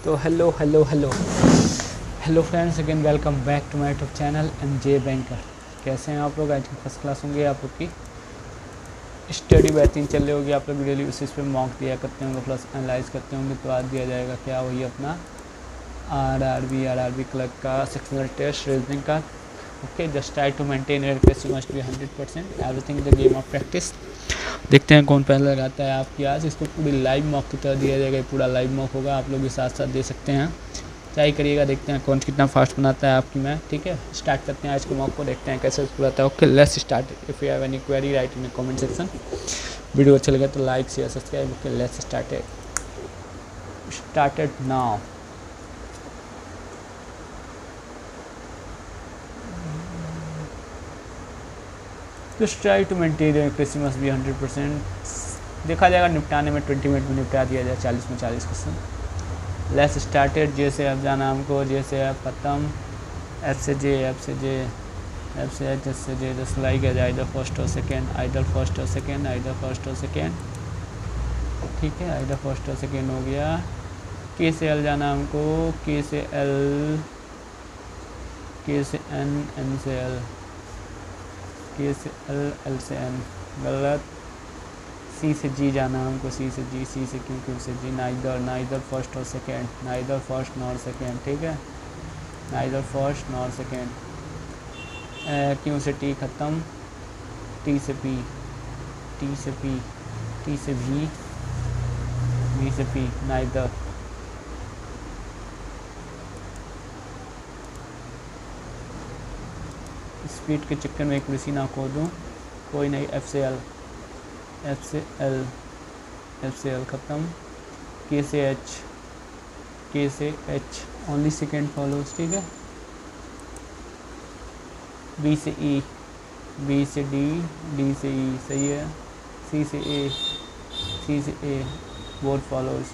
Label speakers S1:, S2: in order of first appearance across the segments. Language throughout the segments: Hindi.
S1: तो hello hello hello hello friends, again welcome back to my YouTube channel MJ banker. कैसे हैं आप लोग? आज की फर्स्ट क्लास होंगे। आप लोग की स्टडी बेहतरीन चल रही होगी। आप लोग डेली उसी पे मॉक दिया करते होंगे, प्लस एनालाइज करते होंगे। तो आज दिया जाएगा क्या, वही अपना आरआरबी क्लर्क का सेक्शनल टेस्ट रीजनिंग का। Okay, just try to maintain your accuracy must be 100%, everything the game of practice. देखते हैं कौन पहले लगाता है आपकी। आज इसको पूरी लाइव मॉक की तरह दिया जाएगा, पूरा लाइव मॉक होगा, आप लोग भी साथ साथ दे सकते हैं। ट्राई करिएगा, देखते हैं कौन कितना फास्ट बनाता है आपकी मैं। ठीक है, स्टार्ट करते हैं आज के मॉक को, देखते हैं कैसे पूरा आता है। Okay, let's start. If you have any query write in comment section. Video अच्छा लगे तो like share subscribe. Okay, let's started now. Just try to maintain accuracy must be 100%। देखा जाएगा निपटाने में 20 मिनट में निपटा दिया जाए, 40 में 40 क्वेश्चन। Let's started. जैसे अब जाना हमको, जैसे अब खत्म। एफ से जे, एफ से जे, एफ से एच, एस से J, just like as either first और सेकेंड, आइदर फर्स्ट और सेकेंड, आइदर फर्स्ट और सेकेंड। ठीक है, आइदर फर्स्ट और सेकेंड हो गया। के से एल जाना हमको, के से एल, के से एन, एन से एल, के से एल, एल से एन, गलत। सी से जी जाना हमको, सी से जी, सी से क्यू, क्यू से जी। नाइदर फर्स्ट और second, neither first nor second. ठीक है, neither first nor second. Q से टी ख़त्म, टी से पी, टी से पी, टी से भी, भी से पी, नाइदर। स्पीड के चक्कर में एक्यूरेसी ना खो दूँ, कोई नहीं। एफ से एल, एफ से एल, एफ से एल ख़त्म। के से एच, के से एच, ओनली सेकेंड फॉलोज। ठीक है, बी से ई, बी से डी, डी से ई, सही है। सी से ए, सी से A, both follows.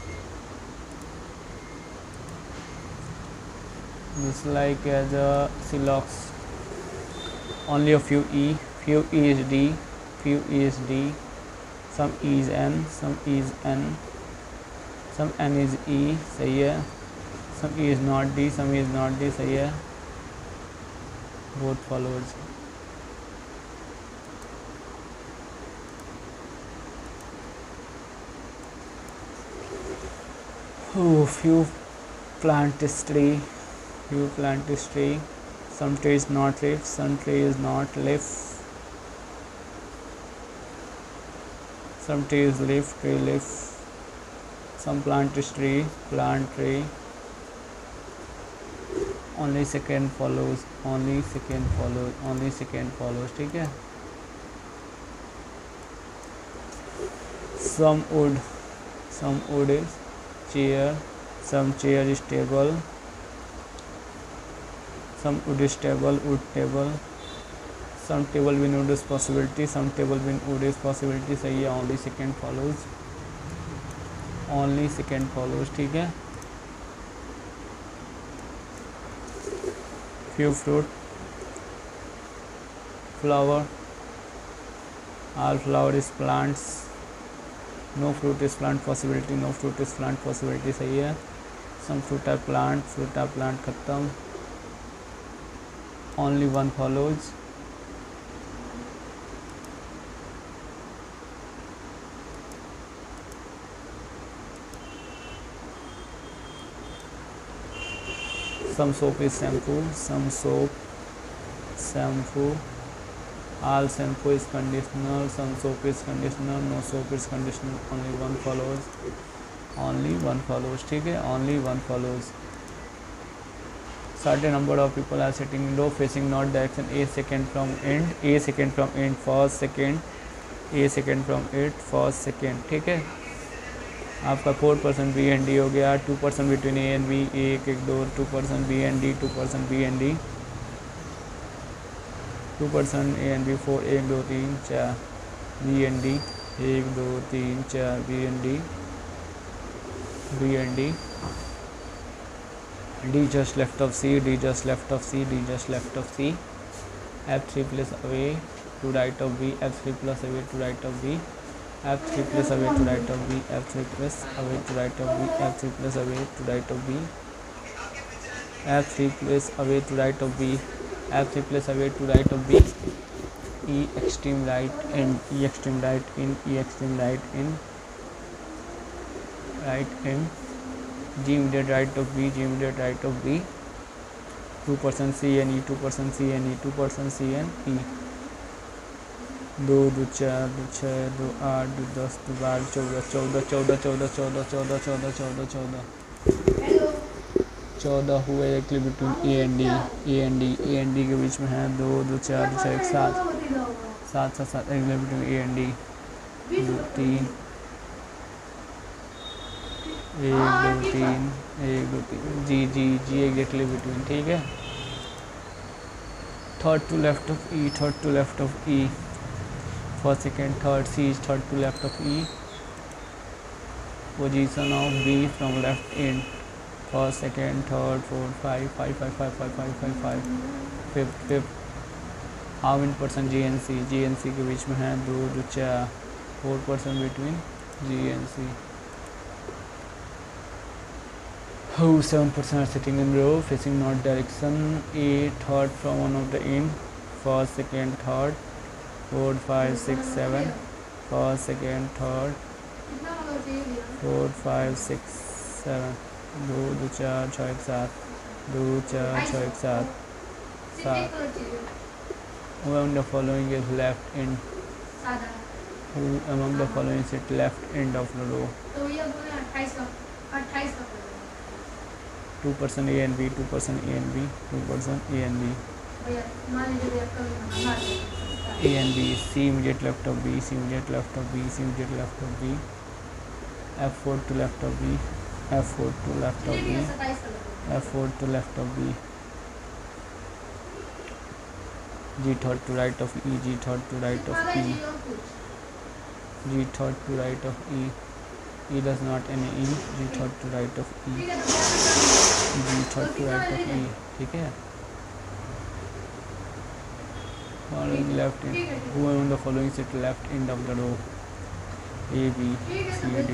S1: This like as a syllogism, only a few E is D, few E is D, some E is N, some E is N, some N is E, सही है। some E is not D, some E is not D, सही है। both followers। few plant is tree, few plant is tree, some tree is not leaf, some tree is not leaf, some tree is leaf, tree leaf, some plant is tree, plant tree, only second follows, only second follows, only second follows। ठीक है, some wood is chair, some chair is table, some wood is table, wood table, some table bin wood is possibility, some table bin wood is possibility, सही है। only second follows, only second follows। ठीक है, few fruit, flower, all flower is plants, no fruit is plant possibility, no fruit is plant possibility, सही है। some fruit are plant खत्म। only one follows, some soap is shampoo, some soap shampoo, all shampoo is conditioner, some soap is conditioner, no soap is conditioner, only one follows, only one follows। ठीक है, only one follows। certain number of people are sitting in row facing north direction, a second from end, a second from end, first second, a second from it, first second। ठीक है, आपका 4% बी एंड डी हो गया, 2% between A and B, 1 1 2, 2% B and D, 2% B and D, 2% A and B, 4 1 2 3 4 B and D, 1 2 3 4 B and D, B and D, D just left of C, D just left of C, D just left of C, F3 plus away to right of B, F3 plus away to right of B, F3 plus away to right of B, F3 plus away to right of B, F3 plus away to right of B, F3 plus away to right of B, F3 plus away to right of B, E extreme right in, E extreme right in, E extreme right in, G immediate right of B, G immediate right of B, 2% C and E, 2% C and E, 2% C and E, 2 2 4 2 6 2 8 2 10 2 12 14 14 14 14 14 14 14 14 14 हुए directly between A and D, A and D, A and D के बीच में है 2 2 4 2 6 1 7 7 7 7 directly between A and D, 2 3 1 2 3 1 2 3 G G G exactly between, ठीक है। Third to left of E, third to left of E, first second third, C is third to left of E, position of B from left in, first second third fourth 5 5 5 5 5 5 5 5, fifth fifth, how in percent G N C, ji N C के बीच में है 2 2 4 4% between G N C, who 7% are sitting in row facing north direction, A third from one of the in, first second third 4 5 6 7, first second third 4 5 6 7, 2 2 4 6 1 7, 2 4 6 1 7 7, who among the following is left in, who among the following sit left end of the row, 2% A and B, 2% A and B, 2% A and B, A and B, C immediate left of B, C immediate left of B, C immediate left of B, F4 to left of B, F4 to left of B, F4 to left of B, G third to right of E, G third to right of E, G third to right of E, E does not any E, G third to right of E, G third to right of E, ठीक है। Following left end, who among the following sit left end of the row, A B C D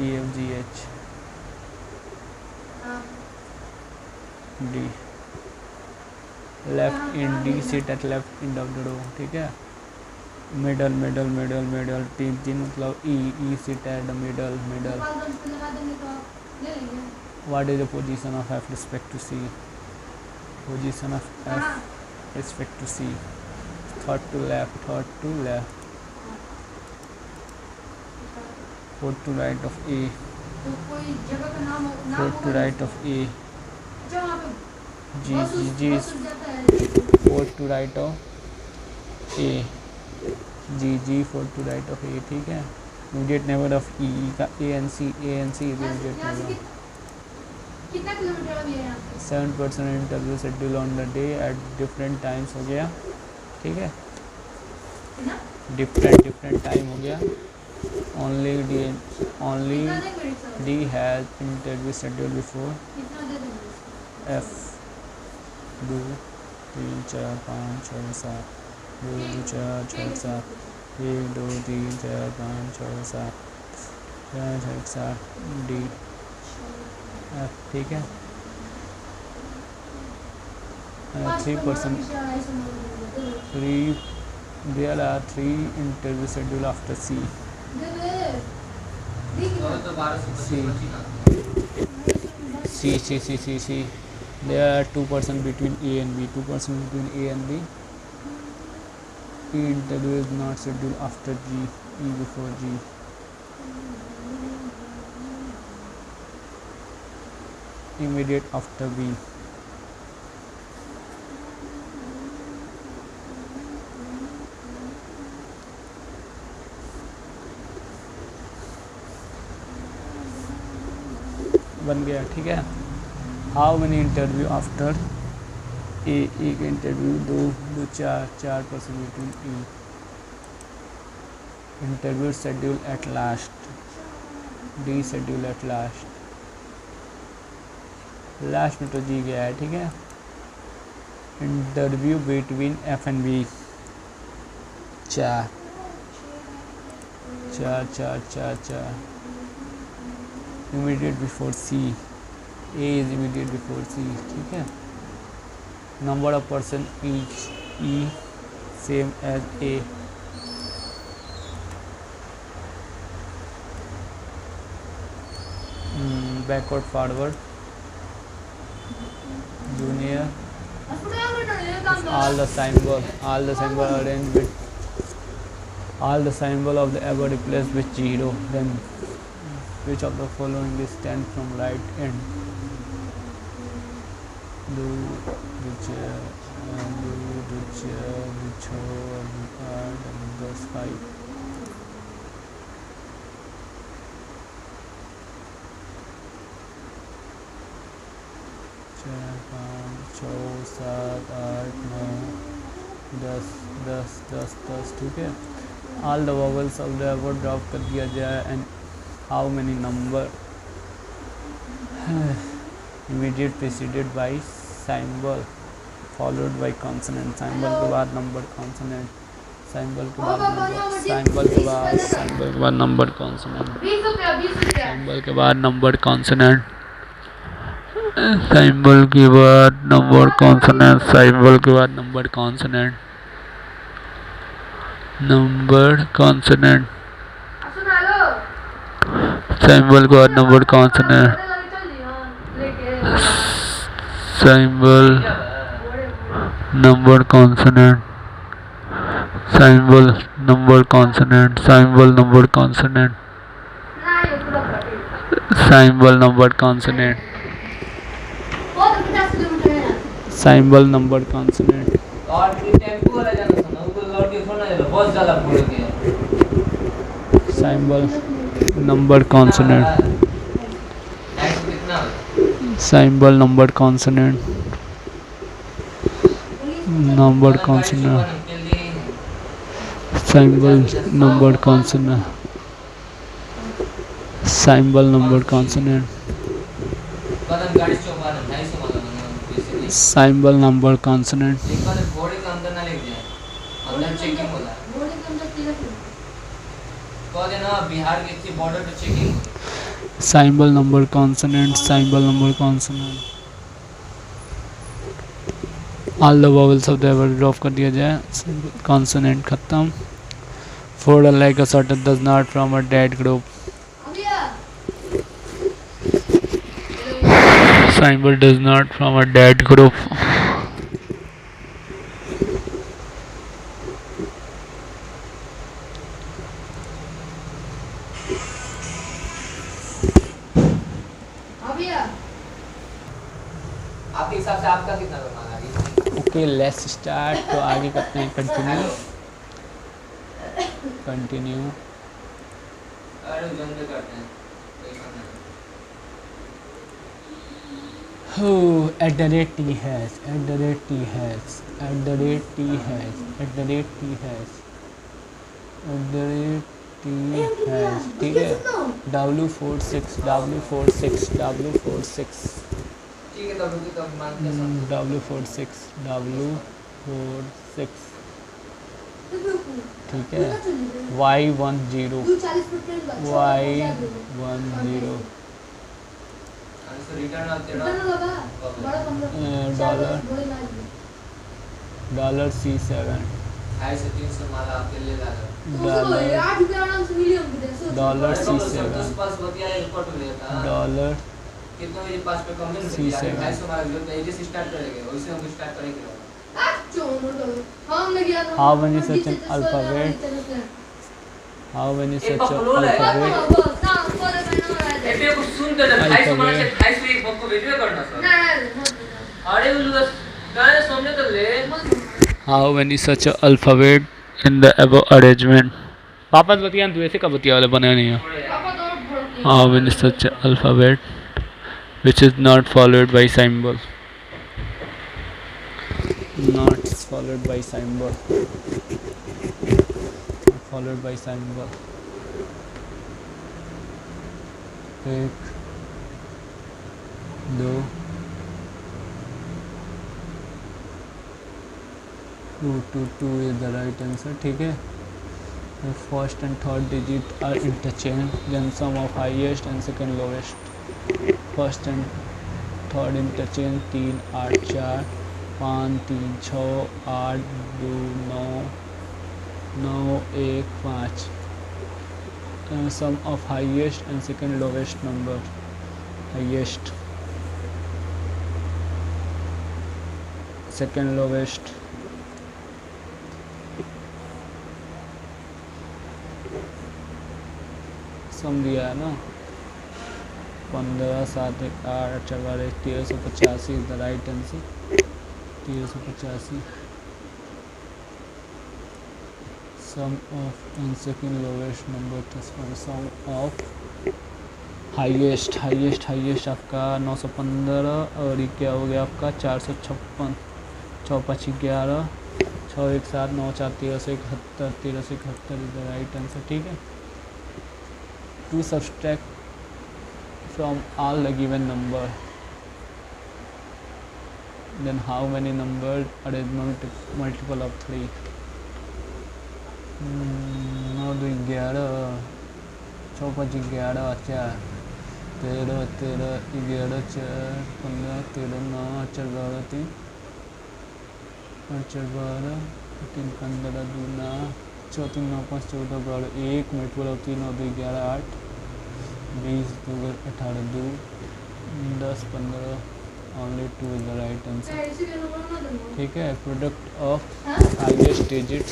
S1: E F G H D, left end D sit at left end of the row, ठीक है। मिडल मिडल मिडल मिडल, तीन तीन मतलब ई, ई sit at the middle, middle, what is the position of F respect to C, position of F respect to C, third to left, third to left, fourth to right of A, fourth to right of A, G G G is fourth to right of A, G G fourth to right of A, ठीक है। इमीडिएट नेबर ऑफ E का A and C immediate neighbour, 7% interview schedule on the day at different times हो गया, ठीक है, डिफरेंट टाइम हो गया। Only D has interview schedule before F 2 3 4 5 6 7 2 2 4 6 7 1 2 3 4 5 6 7 4 6 7 D F, ठीक है। 3% 3, there are 3 interview schedule after C, C, there are 2% between A and B, 2% between A and B, E interview is not scheduled after G, E before G, immediate after B, बन गया, ठीक है। How many interview after A, एक interview 2 2 4% between E, interview schedule at last, D schedule at last, last में तो जी गया है, ठीक है। Interview between F and B 4, चार चार चार चार immediate before C, A is immediate before C, ठीक है। Number of person each, E same as A, backward forward junior, all the symbol arranged with all the symbol of the above replaced with 0, then which of the following is stand from right end? Do which those 5 4 5 6 7 8 9 10 10 10 10, ठीक है। All the vowels of the above drop कर दिया जाए and how many number immediate preceded by symbol followed by consonant, symbol के बाद नंबर कॉन्सोनेंट, साइम्बल के बाद नंबर, साइम्बल के बाद नंबर कॉन्सोनेंट, साइम्बल के बाद नंबर कॉन्सोनेंट, साइम्बल के बाद नंबर कॉन्सोनेंट, साइम्बल के बाद number consonant, number consonant, symbol के बाद number consonant, symbol number consonant, symbol number consonant, symbol number consonant, symbol number consonant, symbol number consonant, symbol number consonant, symbol number consonant, number consonant, symbol number consonant, symbol number consonant, symbol number consonant, symbol number consonant, symbol number consonant, all the vowels of the above drop कर दिया जाए, कॉन्सोनेंट खत्म, fold like a sorter does not from a dead group, symbol does not from a dead group,
S2: आपके हिसाब से आपका कितना माना?
S1: Okay let's start. तो आगे करते हैं कंटिन्यू।
S2: अरे जल्दी करते हैं।
S1: हो at the rate T has, at the rate T has, at the rate T has, at the rate T has, at the rate T has, ठीक है। W46 W46 W46
S2: ठीक है, तो मानते हैं
S1: W46 W46 ठीक है। Y10 Y10 dollar C7 dollar C7 dollar C7 How many such an alphabet? How many such an alphabet? How many such an alphabet in the above arrangement? वापस बतिया तू ऐसे का बतिया वाले बने नहीं है। How many such an alphabet which is not followed by symbol? Not followed by symbol. Followed by symbol. एक, दो, 2 is the right answer, ठीक है। The first and third digit are interchanged, then sum of highest and second lowest. First and third interchange 3 8 4 5 3 6 8 2 9 9 1 5. Sum of highest and second lowest number. Highest, second lowest, sum दिया है ना 15 7 8 4 1385 is the right answer 1385. Sum of and second lowest number sum of highest highest highest आपका 915 और ये क्या हो गया आपका 456 6 5 11 6 1 7 9 4 1371 1371 इज द राइट आंसर. ठीक है. To subtract from all the given number, then how many numbers are multiple of 3? 9 2 11 6 5 11 4 13 13 11 4 15 13 9 4 12 3 8 4 12 3 15 2 9 4 3 9 5 14 12 1 multiple of 3 9 2 11 8 20 2 18 2 10 15 only 2 is the right answer. ठीक है. Product of highest digits,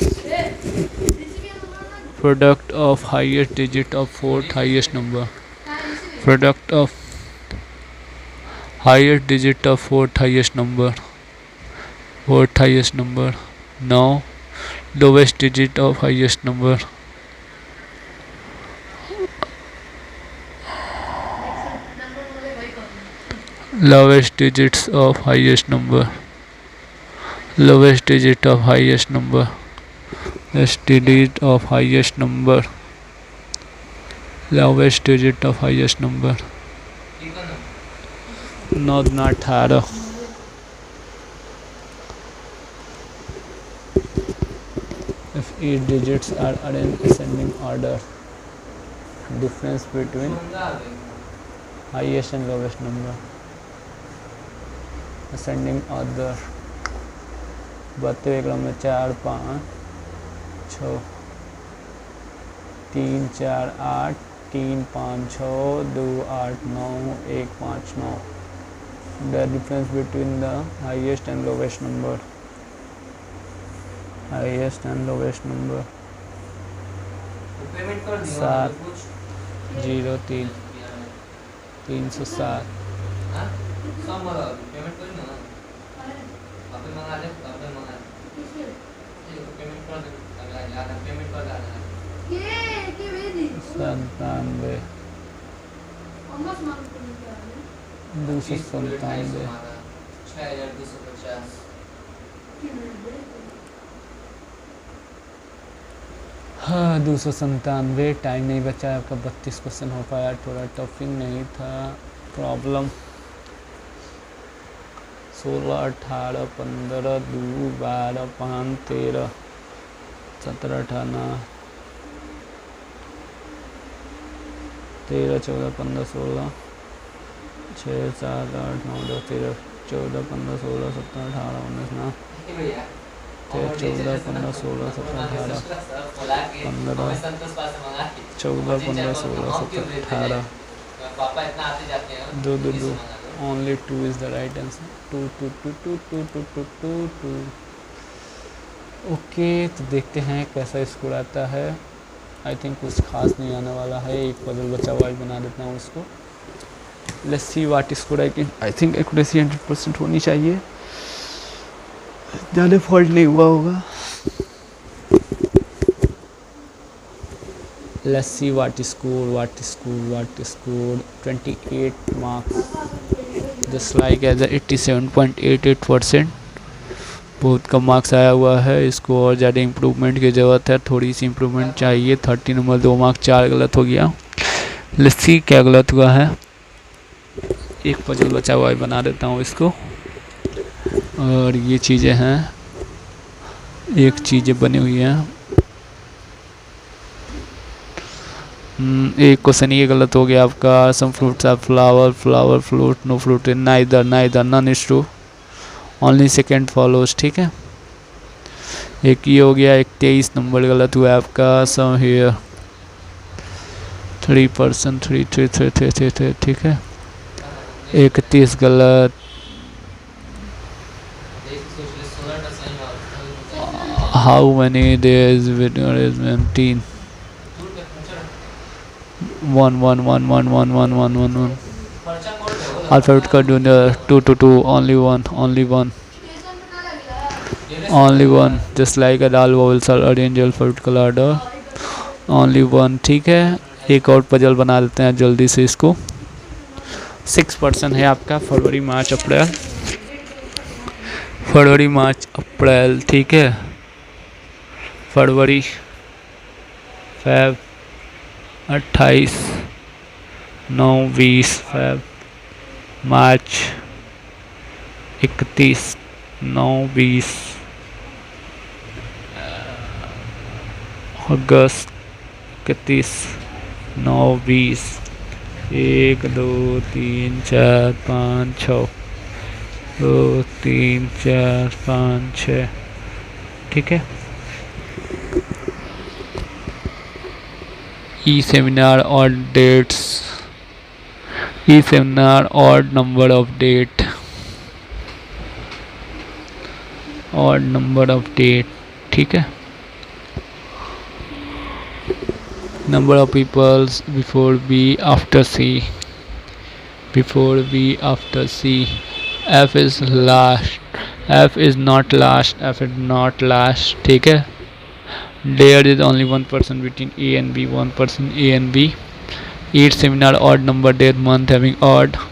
S1: product of highest digit of fourth highest number, product of highest digit of fourth highest number, fourth highest number 9, lowest digit of highest number lowest digits of highest number, lowest digit of highest number, lowest digit of highest number, lowest digit of highest number 9 18. If 8 digits are arranged ascending order, difference between highest and lowest number. Ascending order 32 क्रम में 4 5 6 3 4 8 3 5 6 2 8 9 1 5 9. The difference between the highest and lowest number, highest and lowest number 7 0 3 307.
S2: Payment कर ना आपने मंगा ले आपने मंगा ये पेमेंट कर दे अगला याद है पेमेंट कर देना ये वेदी
S1: 97 297
S2: 6250.
S1: हाँ 297. टाइम नहीं बचा है आपका. 32 क्वेश्चन हो पाया. थोड़ा टफिंग नहीं था. प्रॉब्लम 16 18 15 2 12 5 13 17 18 13 14 15 16 6 7 8 9 10 13 14 15 16 17 18 19 ना 14 15 16 17 18 15 14 15 16 17 18
S2: पापा इतना आते जाते हैं
S1: 2 2 2. Only 2 is the right answer. 2 2 2 2 2 2 2 2 2. Okay. तो देखते हैं कैसा स्कोर आता है. आई थिंक कुछ खास नहीं आने वाला है. एक पजल बचा हुआ बना देता हूँ उसको. Let's see what score I think accuracy 100% होनी चाहिए. ज़्यादा फॉल्ट नहीं हुआ होगा. Let's see what scored 28 marks, just like as a 87.88%. बहुत कम मार्क्स आया हुआ है. इसको और ज़्यादा इम्प्रूवमेंट की ज़रूरत है. थोड़ी सी इम्प्रूवमेंट चाहिए. 30 नंबर 2 मार्क 4 गलत हो गया. लेट्स सी क्या गलत हुआ है. एक पजल बचा हुआ है बना देता हूँ इसको. और ये चीज़ें हैं, एक चीज़ें बनी हुई हैं. एक क्वेश्चन ये गलत हो गया आपका। Some fruits are flower, flower fruit, no fruit in neither, neither, none is true, only second follows. ठीक है, एक ये हो गया। एक 23 नंबर गलत हुआ है आपका। सम हियर 3%, 3 ठीक है। 31 गलत। How many days with 17, 1 alphabet का junior 2 to 2, only one, just like a all vowels are arranged alphabetical order, only one। ठीक है, एक और पजल बना देते हैं जल्दी से इसको। 6% है आपका फरवरी मार्च अप्रैल, फरवरी मार्च अप्रैल। ठीक है, फरवरी, फेब 28, 9, 20, फेब, मार्च 31, 9, 20, अगस्त 31, 9, 20, 1, 2, 3, 4, 5, 6, 2, 3, 4, 5, 6। ठीक है, E seminar odd dates, E seminar odd number of date, odd number of date. ठीक है, number of peoples before B, after C, before B, after C। F is last, F is not last, F is not last। ठीक है, there is only one person between A and B, one person A and B। Each seminar odd number date month having odd,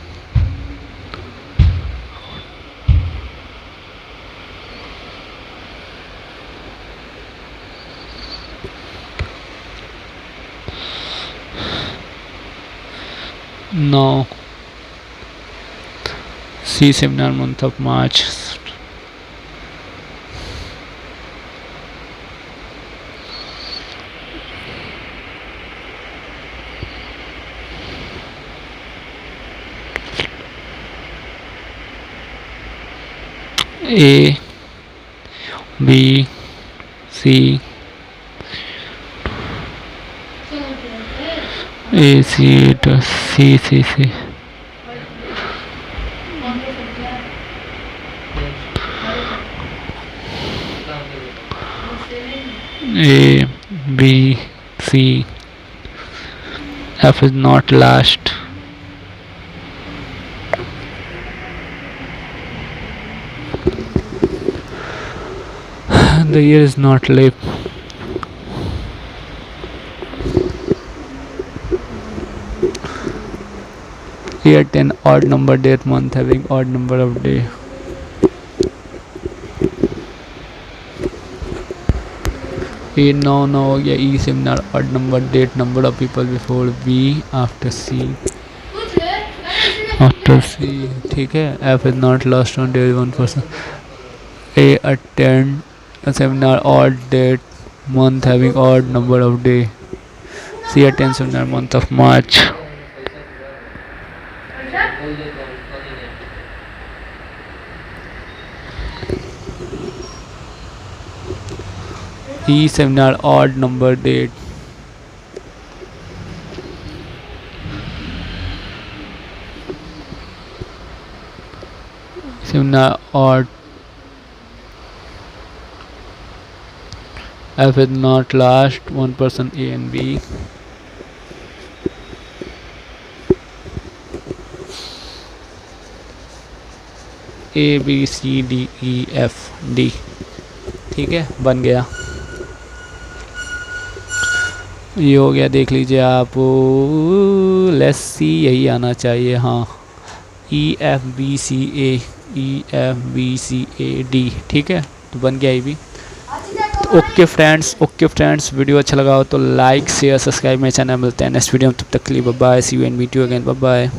S1: no, C seminar month of March, A, B, C, A, C, C, C, C, A, B, C, F is not last, the year is not late, year 10 odd number date month having odd number of day, ये 9 हो गया। E seminar odd number date number of people before B, after C, after C. ठीक है, F is not last on date 1%। A attend seminar odd date month having odd number of day, C attend seminar month of March। E seminar odd number date, seminar odd, F is not last, one person A and B। A B C D E F D। ठीक है, बन गया, ये हो गया। देख लीजिए आप, लेस सी यही आना चाहिए। हाँ, E F B C A, E F B C A D। ठीक है, तो बन गया ये भी। ओके फ्रेंड्स, वीडियो अच्छा लगा हो तो लाइक शेयर सब्सक्राइब मेरे चैनल। मिलते हैं नेक्स्ट वीडियो में, तब तक के लिए bye bye, see you and meet you again, bye bye.